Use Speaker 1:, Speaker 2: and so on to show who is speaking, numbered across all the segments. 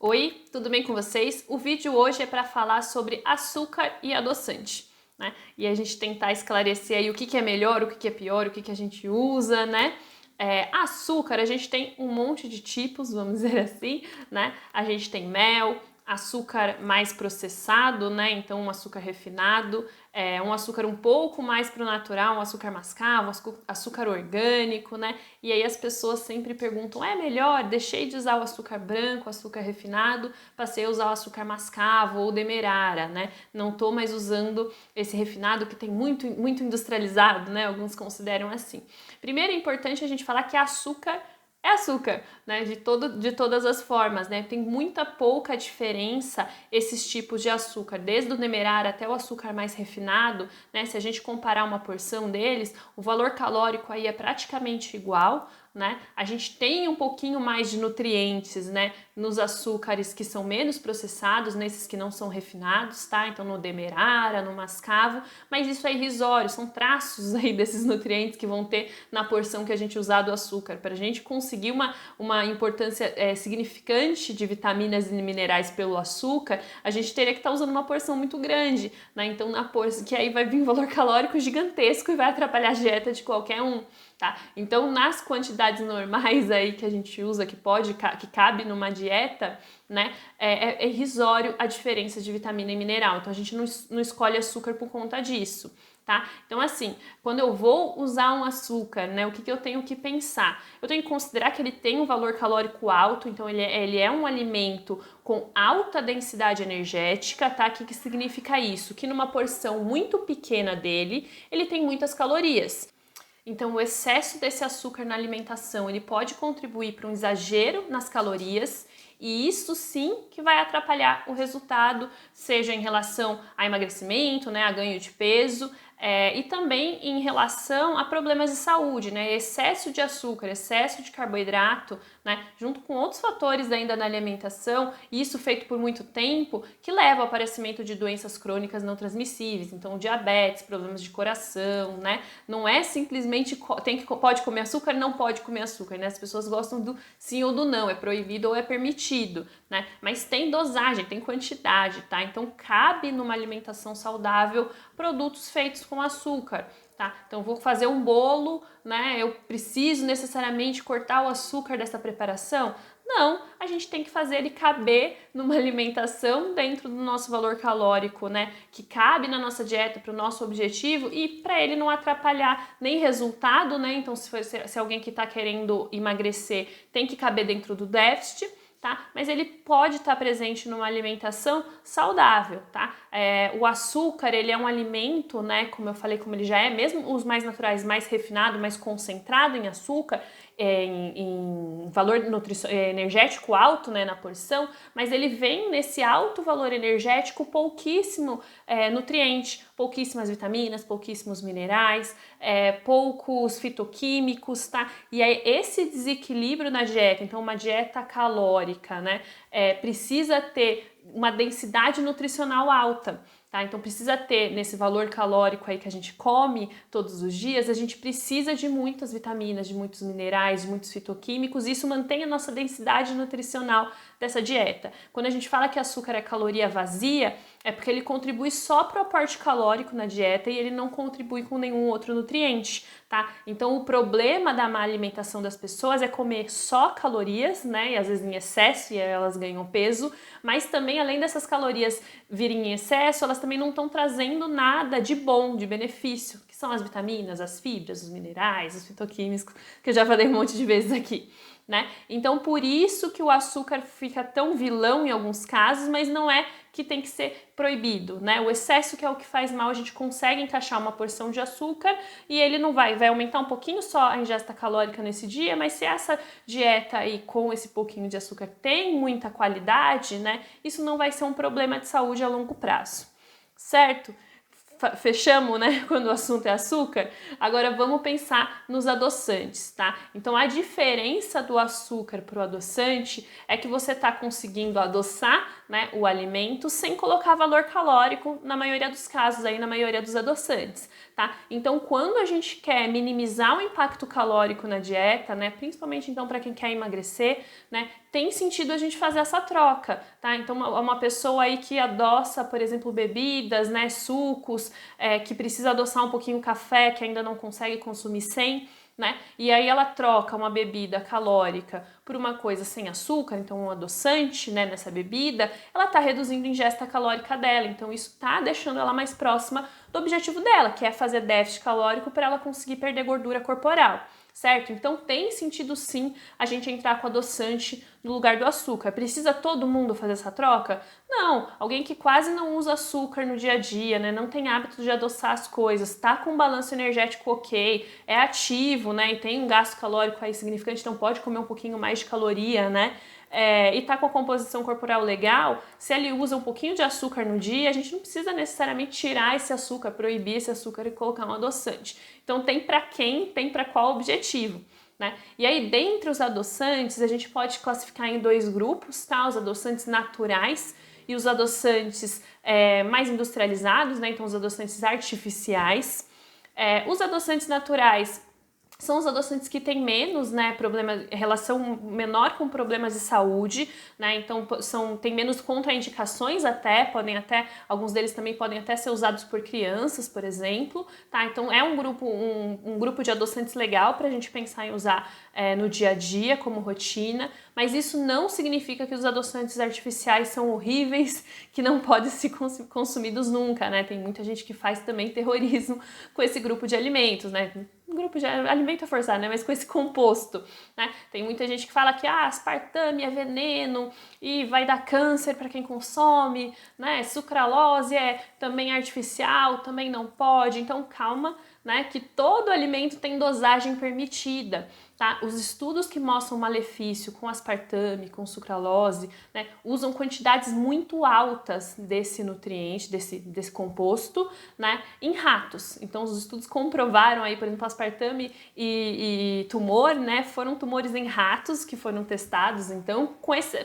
Speaker 1: Oi, tudo bem com vocês? O vídeo hoje é para falar sobre açúcar e adoçante, né? E a gente tentar esclarecer aí o que é melhor, o que é pior, o que a gente usa, né? Açúcar, a gente tem um monte de tipos, vamos dizer assim, né? A gente tem mel, açúcar mais processado, né? Então um açúcar refinado, um açúcar um pouco mais pro natural, um açúcar mascavo, açúcar orgânico, né? E aí as pessoas sempre perguntam, é melhor? Deixei de usar o açúcar branco, o açúcar refinado, passei a usar o açúcar mascavo ou demerara, né? Não tô mais usando esse refinado que tem muito industrializado, né? Alguns consideram assim. Primeiro é importante a gente falar que açúcar é açúcar, né? De todas as formas, né? Tem muita pouca diferença esses tipos de açúcar, desde o demerara até o açúcar mais refinado, né? Se a gente comparar uma porção deles, o valor calórico aí é praticamente igual, né? A gente tem um pouquinho mais de nutrientes, né? Nos açúcares que são menos processados, nesses que não são refinados, tá? Então no demerara, no mascavo, mas isso é irrisório, são traços aí desses nutrientes que vão ter na porção que a gente usar do açúcar. Para a gente conseguir uma importância significante de vitaminas e minerais pelo açúcar, a gente teria que estar usando uma porção muito grande, né? Então na porção, que aí vai vir um valor calórico gigantesco e vai atrapalhar a dieta de qualquer um. Tá? Então, nas quantidades normais aí que a gente usa, que cabe numa dieta, né, é irrisório a diferença de vitamina e mineral. Então, a gente não escolhe açúcar por conta disso, tá? Então, assim, quando eu vou usar um açúcar, né, o que eu tenho que pensar? Eu tenho que considerar que ele tem um valor calórico alto, então ele é um alimento com alta densidade energética, tá? O que significa isso? Que numa porção muito pequena dele, ele tem muitas calorias. Então, o excesso desse açúcar na alimentação, ele pode contribuir para um exagero nas calorias e isso sim que vai atrapalhar o resultado, seja em relação a emagrecimento, né, a ganho de peso, e também em relação a problemas de saúde, né, excesso de açúcar, excesso de carboidrato, né, junto com outros fatores ainda na alimentação, isso feito por muito tempo, que leva ao aparecimento de doenças crônicas não transmissíveis, então diabetes, problemas de coração, né, não é simplesmente pode comer açúcar, não pode comer açúcar, né, as pessoas gostam do sim ou do não, é proibido ou é permitido, né, mas tem dosagem, tem quantidade, tá, então cabe numa alimentação saudável produtos feitos com açúcar, tá? Então vou fazer um bolo, né? Eu preciso necessariamente cortar o açúcar dessa preparação? Não, a gente tem que fazer ele caber numa alimentação dentro do nosso valor calórico, né? Que cabe na nossa dieta para o nosso objetivo e para ele não atrapalhar nem resultado, né? Então se alguém que está querendo emagrecer tem que caber dentro do déficit, tá? Mas ele pode estar presente numa alimentação saudável, tá? O açúcar, ele é um alimento, né? Como eu falei, como ele já é, mesmo os mais naturais, mais refinado, mais concentrado em açúcar, em valor energético alto, né, na porção, mas ele vem nesse alto valor energético pouquíssimo nutriente, pouquíssimas vitaminas, pouquíssimos minerais, poucos fitoquímicos, tá? E aí esse desequilíbrio na dieta, então uma dieta calórica, né, precisa ter uma densidade nutricional alta. Tá? Então precisa ter nesse valor calórico aí que a gente come todos os dias, a gente precisa de muitas vitaminas, de muitos minerais, de muitos fitoquímicos, e isso mantém a nossa densidade nutricional dessa dieta. Quando a gente fala que açúcar é caloria vazia, é porque ele contribui só para o aporte calórico na dieta e ele não contribui com nenhum outro nutriente, tá? Então o problema da má alimentação das pessoas é comer só calorias, né? E às vezes em excesso e elas ganham peso, mas também além dessas calorias virem em excesso, elas também não estão trazendo nada de bom, de benefício, que são as vitaminas, as fibras, os minerais, os fitoquímicos, que eu já falei um monte de vezes aqui, né? Então por isso que o açúcar fica tão vilão em alguns casos, mas não é que tem que ser proibido, né? O excesso que é o que faz mal, a gente consegue encaixar uma porção de açúcar e ele não vai aumentar um pouquinho só a ingesta calórica nesse dia, mas se essa dieta aí com esse pouquinho de açúcar tem muita qualidade, né? Isso não vai ser um problema de saúde a longo prazo, certo? Fechamos, né, quando o assunto é açúcar. Agora vamos pensar nos adoçantes, tá? Então a diferença do açúcar para o adoçante é que você está conseguindo adoçar, né, o alimento sem colocar valor calórico na maioria dos casos aí, na maioria dos adoçantes, tá? Então quando a gente quer minimizar o impacto calórico na dieta, né, principalmente então para quem quer emagrecer, né, tem sentido a gente fazer essa troca, tá? Então, uma pessoa aí que adoça, por exemplo, bebidas, né, sucos, que precisa adoçar um pouquinho o café, que ainda não consegue consumir sem, né? E aí ela troca uma bebida calórica por uma coisa sem açúcar, então um adoçante, né, nessa bebida, ela tá reduzindo a ingesta calórica dela, então isso tá deixando ela mais próxima do objetivo dela, que é fazer déficit calórico para ela conseguir perder gordura corporal. Certo? Então tem sentido sim a gente entrar com adoçante no lugar do açúcar. Precisa todo mundo fazer essa troca? Não, alguém que quase não usa açúcar no dia a dia, né? Não tem hábito de adoçar as coisas, tá com um balanço energético ok, é ativo, né? E tem um gasto calórico aí significante, então pode comer um pouquinho mais de caloria, né? E tá com a composição corporal legal, se ele usa um pouquinho de açúcar no dia, a gente não precisa necessariamente tirar esse açúcar, proibir esse açúcar e colocar um adoçante. Então tem para quem, tem para qual objetivo, né? E aí, dentre os adoçantes, a gente pode classificar em 2 grupos, tá? Os adoçantes naturais e os adoçantes mais industrializados, né? Então os adoçantes artificiais. Os adoçantes naturais são os adoçantes que têm menos, né, relação menor com problemas de saúde, né, então tem menos contraindicações alguns deles também podem até ser usados por crianças, por exemplo, tá, então é um grupo de adoçantes legal para a gente pensar em usar no dia a dia como rotina, mas isso não significa que os adoçantes artificiais são horríveis, que não podem ser consumidos nunca, né, tem muita gente que faz também terrorismo com esse grupo de alimentos, né, grupo de alimento é forçado, né? Mas com esse composto, né? Tem muita gente que fala que aspartame é veneno e vai dar câncer para quem consome, né? Sucralose é também artificial, também não pode. Então calma, né? Que todo alimento tem dosagem permitida, tá? Os estudos que mostram malefício com aspartame, com sucralose, né? Usam quantidades muito altas desse nutriente, desse composto, né? Em ratos. Então os estudos comprovaram aí, por exemplo, aspartame e tumor, né? Foram tumores em ratos que foram testados, então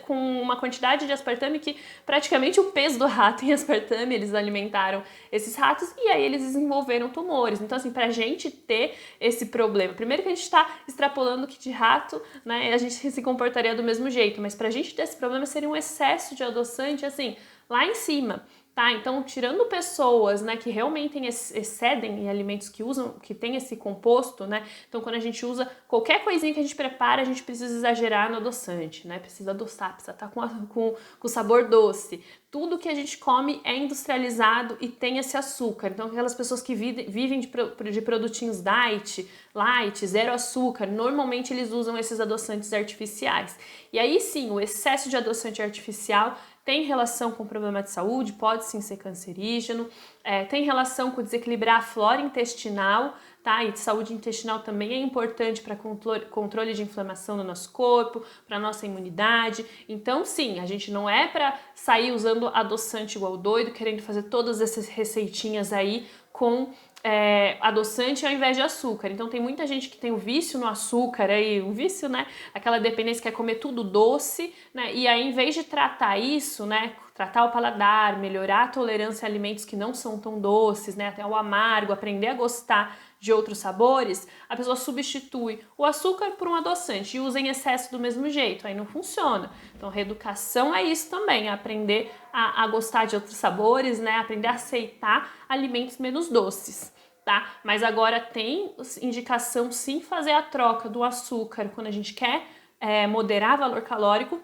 Speaker 1: com uma quantidade de aspartame que praticamente o peso do rato em aspartame, eles alimentaram esses ratos e aí eles desenvolveram tumores. Então assim, pra gente ter esse problema, primeiro que a gente tá extrapolando que de rato, né, a gente se comportaria do mesmo jeito, mas pra gente ter esse problema seria um excesso de adoçante, assim, lá em cima. Tá, então tirando pessoas, né, que realmente excedem em alimentos que tem esse composto, né, então quando a gente usa qualquer coisinha que a gente prepara, a gente precisa exagerar no adoçante, né, precisa adoçar, precisa estar com sabor doce. Tudo que a gente come é industrializado e tem esse açúcar, então aquelas pessoas que vivem de produtinhos diet, light, zero açúcar, normalmente eles usam esses adoçantes artificiais. E aí sim, o excesso de adoçante artificial tem relação com problema de saúde, pode sim ser cancerígeno, tem relação com desequilibrar a flora intestinal, tá? E saúde intestinal também é importante para controle de inflamação no nosso corpo, para nossa imunidade. Então, sim, a gente não é para sair usando adoçante igual doido, querendo fazer todas essas receitinhas aí com adoçante ao invés de açúcar. Então tem muita gente que tem o vício no açúcar, aí, o vício, né? Aquela dependência que é comer tudo doce, né? E aí, em vez de tratar isso, né? Tratar o paladar, melhorar a tolerância a alimentos que não são tão doces, né? Até o amargo, aprender a gostar de outros sabores, a pessoa substitui o açúcar por um adoçante e usa em excesso do mesmo jeito, aí não funciona. Então, reeducação é isso também, é aprender a gostar de outros sabores, né? Aprender a aceitar alimentos menos doces, tá? Mas agora tem indicação sim fazer a troca do açúcar quando a gente quer moderar valor calórico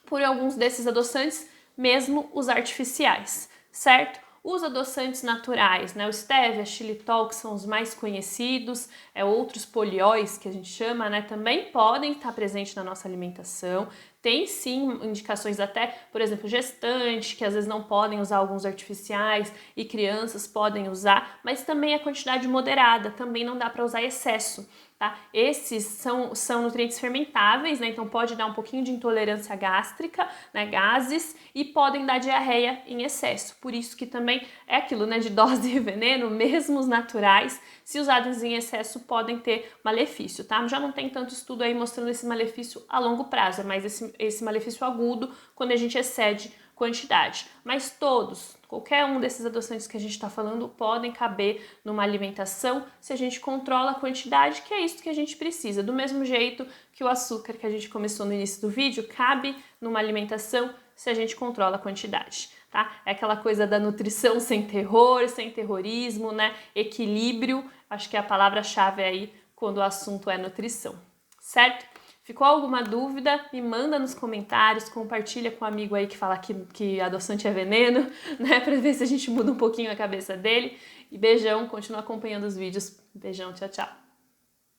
Speaker 1: por alguns desses adoçantes, mesmo os artificiais, certo? Os adoçantes naturais, né? O stevia, xilitol, que são os mais conhecidos, outros polióis que a gente chama, né? Também podem estar presentes na nossa alimentação. Tem sim indicações até, por exemplo, gestante, que às vezes não podem usar alguns artificiais e crianças podem usar, mas também a quantidade moderada, também não dá para usar excesso. Tá? Esses são nutrientes fermentáveis, né? Então pode dar um pouquinho de intolerância gástrica, né? Gases, e podem dar diarreia em excesso. Por isso que também é aquilo, né? De dose de veneno, mesmo os naturais, se usados em excesso, podem ter malefício, tá? Já não tem tanto estudo aí mostrando esse malefício a longo prazo, mas esse malefício agudo quando a gente excede quantidade. Mas todos, Qualquer um desses adoçantes que a gente está falando podem caber numa alimentação se a gente controla a quantidade, que é isso que a gente precisa. Do mesmo jeito que o açúcar que a gente começou no início do vídeo cabe numa alimentação se a gente controla a quantidade, tá? É aquela coisa da nutrição sem terror, sem terrorismo, né? Equilíbrio, acho que é a palavra-chave aí quando o assunto é nutrição, certo? Ficou alguma dúvida? Me manda nos comentários, compartilha com um amigo aí que fala que adoçante é veneno, né? Pra ver se a gente muda um pouquinho a cabeça dele. E beijão, continua acompanhando os vídeos. Beijão, tchau, tchau.